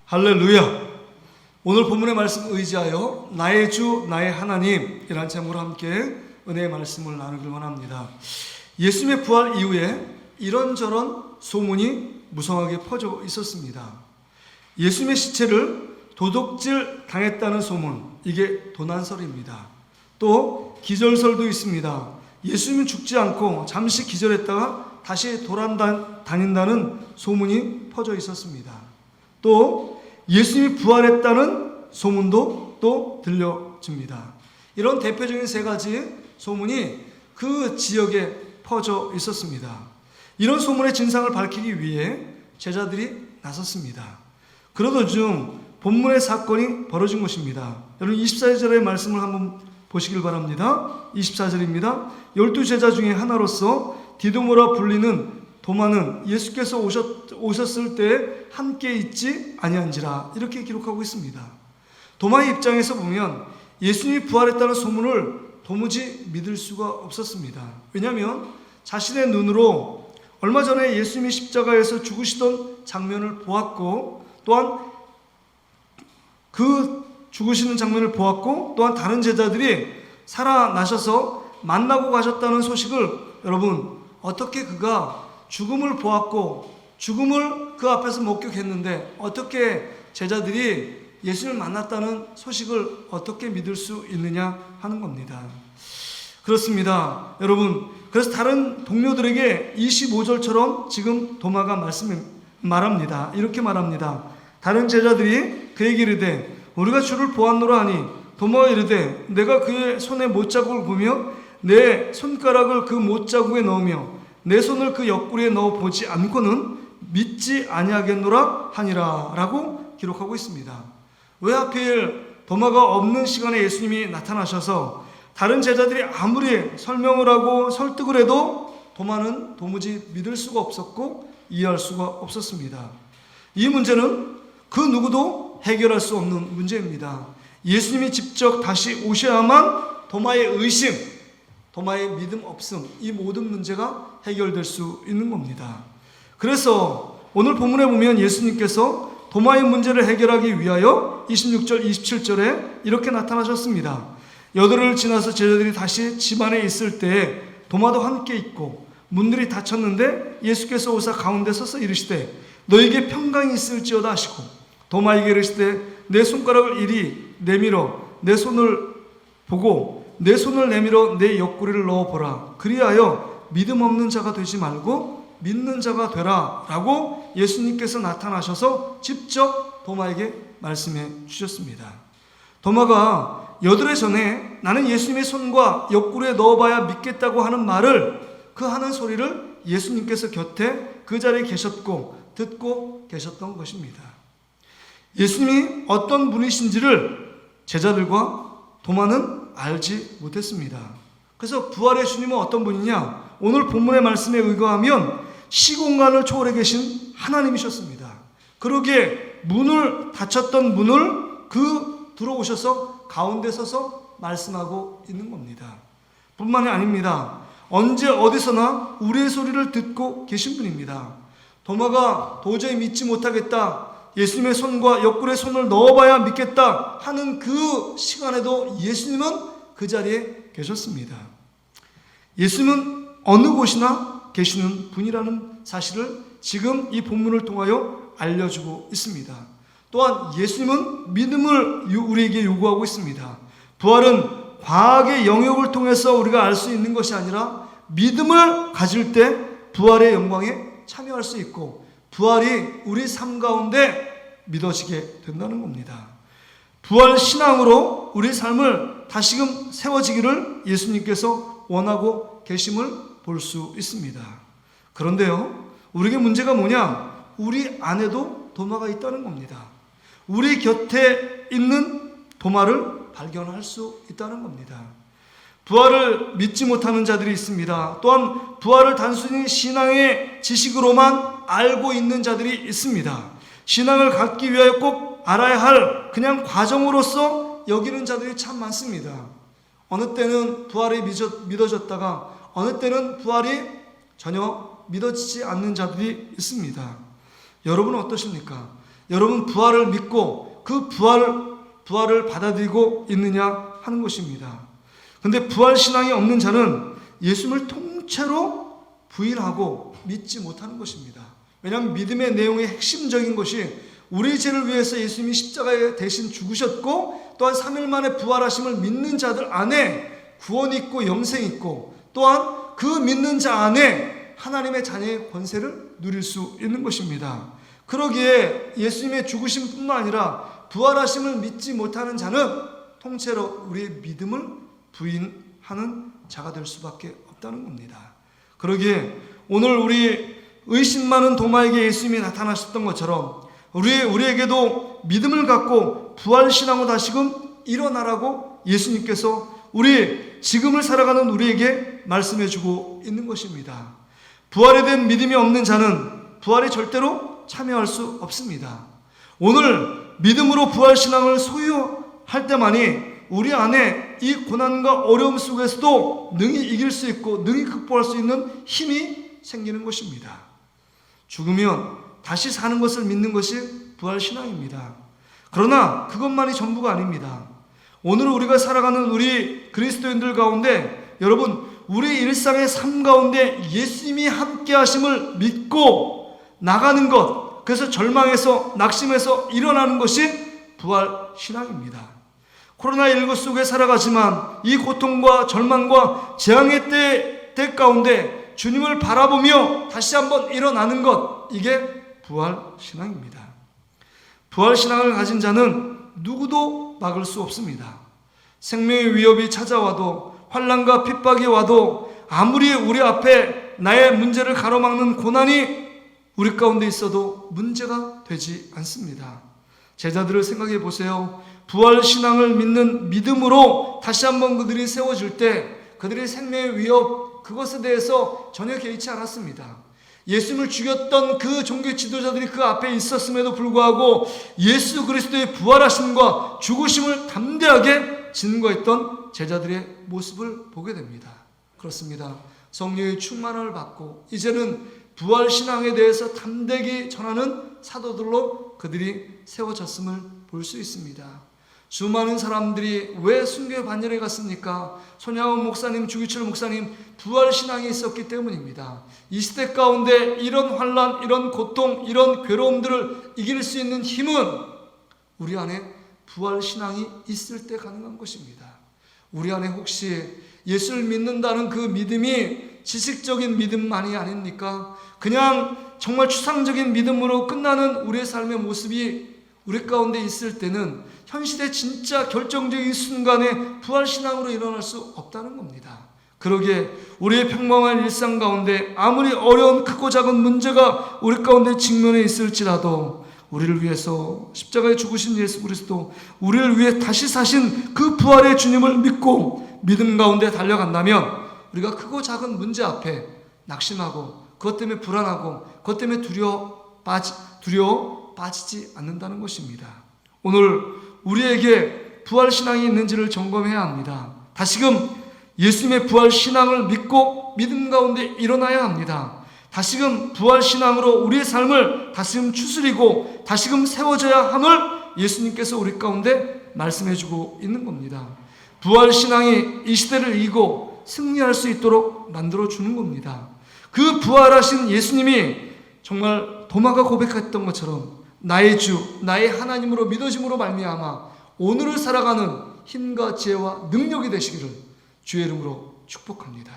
할렐루야. 오늘 본문의 말씀 의지하여 나의 주 나의 하나님이라는 제목으로 함께 은혜의 말씀을 나누길 원합니다. 예수님의 부활 이후에 이런저런 소문이 무성하게 퍼져 있었습니다. 예수님의 시체를 도둑질 당했다는 소문, 이게 도난설입니다. 또 기절설도 있습니다. 예수님은 죽지 않고 잠시 기절했다가 다시 돌아다닌다는 소문이 퍼져 있었습니다. 또 예수님이 부활했다는 소문도 또 들려집니다. 이런 대표적인 세 가지 소문이 그 지역에 퍼져 있었습니다. 이런 소문의 진상을 밝히기 위해 제자들이 나섰습니다. 그러던 중 본문의 사건이 벌어진 것입니다. 여러분 24절의 말씀을 한번 보시길 바랍니다. 24절입니다. 12제자 중에 하나로서 디도모라 불리는 도마는 예수께서 오셨을 때 함께 있지 아니한지라, 이렇게 기록하고 있습니다. 도마의 입장에서 보면 예수님이 부활했다는 소문을 도무지 믿을 수가 없었습니다. 왜냐하면 자신의 눈으로 얼마 전에 예수님이 십자가에서 죽으시던 장면을 보았고, 또한 그 죽으시는 장면을 보았고, 또한 다른 제자들이 살아나셔서 만나고 가셨다는 소식을, 여러분 어떻게 그가 죽음을 보았고 죽음을 그 앞에서 목격했는데 어떻게 제자들이 예수님을 만났다는 소식을 어떻게 믿을 수 있느냐 하는 겁니다. 그렇습니다. 여러분, 그래서 다른 동료들에게 25절처럼 지금 도마가 말합니다. 이렇게 말합니다. 다른 제자들이 그에게 이르되 우리가 주를 보았노라 하니, 도마가 이르되 내가 그의 손에 못자국을 보며 내 손가락을 그 못자국에 넣으며 내 손을 그 옆구리에 넣어 보지 않고는 믿지 아니하겠노라 하니라 라고 기록하고 있습니다. 왜 하필 도마가 없는 시간에 예수님이 나타나셔서 다른 제자들이 아무리 설명을 하고 설득을 해도 도마는 도무지 믿을 수가 없었고 이해할 수가 없었습니다. 이 문제는 그 누구도 해결할 수 없는 문제입니다. 예수님이 직접 다시 오셔야만 도마의 의심, 도마의 믿음 없음, 이 모든 문제가 해결될 수 있는 겁니다. 그래서 오늘 본문에 보면 예수님께서 도마의 문제를 해결하기 위하여 26절, 27절에 이렇게 나타나셨습니다. 여드를 지나서 제자들이 다시 집 안에 있을 때 도마도 함께 있고 문들이 닫혔는데 예수께서 오사 가운데 서서 이르시되 너에게 평강이 있을지어다 하시고, 도마에게 이르시되 내 손가락을 이리 내밀어 내 손을 보고 내 손을 내밀어 내 옆구리를 넣어보라. 그리하여 믿음 없는 자가 되지 말고 믿는 자가 되라 라고 예수님께서 나타나셔서 직접 도마에게 말씀해 주셨습니다. 도마가 여드레 전에 나는 예수님의 손과 옆구리에 넣어봐야 믿겠다고 하는 말을, 그 하는 소리를 예수님께서 곁에 그 자리에 계셨고 듣고 계셨던 것입니다. 예수님이 어떤 분이신지를 제자들과 도마는 알지 못했습니다. 그래서 부활의 주님은 어떤 분이냐? 오늘 본문의 말씀에 의거하면 시공간을 초월해 계신 하나님이셨습니다. 그러기에 문을 닫혔던 문을 들어오셔서 가운데 서서 말씀하고 있는 겁니다. 뿐만이 아닙니다. 언제 어디서나 우리의 소리를 듣고 계신 분입니다. 도마가 도저히 믿지 못하겠다, 예수님의 손과 옆구리에 손을 넣어봐야 믿겠다 하는 그 시간에도 예수님은 그 자리에 계셨습니다. 예수님은 어느 곳이나 계시는 분이라는 사실을 지금 이 본문을 통하여 알려주고 있습니다. 또한 예수님은 믿음을 우리에게 요구하고 있습니다. 부활은 과학의 영역을 통해서 우리가 알 수 있는 것이 아니라 믿음을 가질 때 부활의 영광에 참여할 수 있고 부활이 우리 삶 가운데 믿어지게 된다는 겁니다. 부활 신앙으로 우리 삶을 다시금 세워지기를 예수님께서 원하고 계심을 볼 수 있습니다. 그런데요, 우리에게 문제가 뭐냐? 우리 안에도 도마가 있다는 겁니다. 우리 곁에 있는 도마를 발견할 수 있다는 겁니다. 부활을 믿지 못하는 자들이 있습니다. 또한 부활을 단순히 신앙의 지식으로만 알고 있는 자들이 있습니다. 신앙을 갖기 위하여 꼭 알아야 할 그냥 과정으로서 여기는 자들이 참 많습니다. 어느 때는 부활이 믿어졌다가 어느 때는 부활이 전혀 믿어지지 않는 자들이 있습니다. 여러분은 어떠십니까? 여러분 부활을 믿고 그 부활을 받아들이고 있느냐 하는 것입니다. 근데 부활신앙이 없는 자는 예수님을 통째로 부인하고 믿지 못하는 것입니다. 왜냐하면 믿음의 내용의 핵심적인 것이 우리 죄를 위해서 예수님이 십자가에 대신 죽으셨고 또한 3일 만에 부활하심을 믿는 자들 안에 구원이 있고 영생이 있고 또한 그 믿는 자 안에 하나님의 자녀의 권세를 누릴 수 있는 것입니다. 그러기에 예수님의 죽으심뿐만 아니라 부활하심을 믿지 못하는 자는 통째로 우리의 믿음을 부인하는 자가 될 수밖에 없다는 겁니다. 그러기에 오늘 우리 의심 많은 도마에게 예수님이 나타나셨던 것처럼 우리에게도 믿음을 갖고 부활신앙으로 다시금 일어나라고 예수님께서 우리 지금을 살아가는 우리에게 말씀해주고 있는 것입니다. 부활에 대한 믿음이 없는 자는 부활에 절대로 참여할 수 없습니다. 오늘 믿음으로 부활신앙을 소유할 때만이 우리 안에 이 고난과 어려움 속에서도 능히 이길 수 있고 능히 극복할 수 있는 힘이 생기는 것입니다. 죽으면 다시 사는 것을 믿는 것이 부활신앙입니다. 그러나 그것만이 전부가 아닙니다. 오늘 우리가 살아가는 우리 그리스도인들 가운데 여러분 우리 일상의 삶 가운데 예수님이 함께 하심을 믿고 나가는 것, 그래서 절망에서 낙심해서 일어나는 것이 부활신앙입니다. 코로나19 속에 살아가지만 이 고통과 절망과 재앙의 때 가운데 주님을 바라보며 다시 한번 일어나는 것, 이게 부활신앙입니다. 부활신앙을 가진 자는 누구도 막을 수 없습니다. 생명의 위협이 찾아와도 환난과 핍박이 와도 아무리 우리 앞에 나의 문제를 가로막는 고난이 우리 가운데 있어도 문제가 되지 않습니다. 제자들을 생각해 보세요. 부활신앙을 믿는 믿음으로 다시 한번 그들이 세워질 때 그들의 생명의 위협, 그것에 대해서 전혀 개의치 않았습니다. 예수님을 죽였던 그 종교 지도자들이 그 앞에 있었음에도 불구하고 예수 그리스도의 부활하심과 죽으심을 담대하게 증거했던 제자들의 모습을 보게 됩니다. 그렇습니다. 성령의 충만함을 받고 이제는 부활신앙에 대해서 담대히 전하는 사도들로 그들이 세워졌음을 볼 수 있습니다. 수많은 사람들이 왜 순교의 반열에 갔습니까? 손양원 목사님, 주기철 목사님 부활신앙이 있었기 때문입니다. 이 시대 가운데 이런 환난, 이런 고통, 이런 괴로움들을 이길 수 있는 힘은 우리 안에 부활신앙이 있을 때 가능한 것입니다. 우리 안에 혹시 예수를 믿는다는 그 믿음이 지식적인 믿음만이 아닙니까? 그냥 정말 추상적인 믿음으로 끝나는 우리의 삶의 모습이 우리 가운데 있을 때는 현실의 진짜 결정적인 순간에 부활신앙으로 일어날 수 없다는 겁니다. 그러기에 우리의 평범한 일상 가운데 아무리 어려운 크고 작은 문제가 우리 가운데 직면해 있을지라도 우리를 위해서 십자가에 죽으신 예수 그리스도, 우리를 위해 다시 사신 그 부활의 주님을 믿고 믿음 가운데 달려간다면 우리가 크고 작은 문제 앞에 낙심하고 그것 때문에 불안하고 그것 때문에 두려워 빠지지 않는다는 것입니다. 오늘 우리에게 부활신앙이 있는지를 점검해야 합니다. 다시금 예수님의 부활신앙을 믿고 믿음 가운데 일어나야 합니다. 다시금 부활신앙으로 우리의 삶을 다시금 추스리고 다시금 세워져야 함을 예수님께서 우리 가운데 말씀해주고 있는 겁니다. 부활신앙이 이 시대를 이기고 승리할 수 있도록 만들어주는 겁니다. 그 부활하신 예수님이 정말 도마가 고백했던 것처럼 나의 주, 나의 하나님으로 믿어짐으로 말미암아 오늘을 살아가는 힘과 지혜와 능력이 되시기를 주의 이름으로 축복합니다.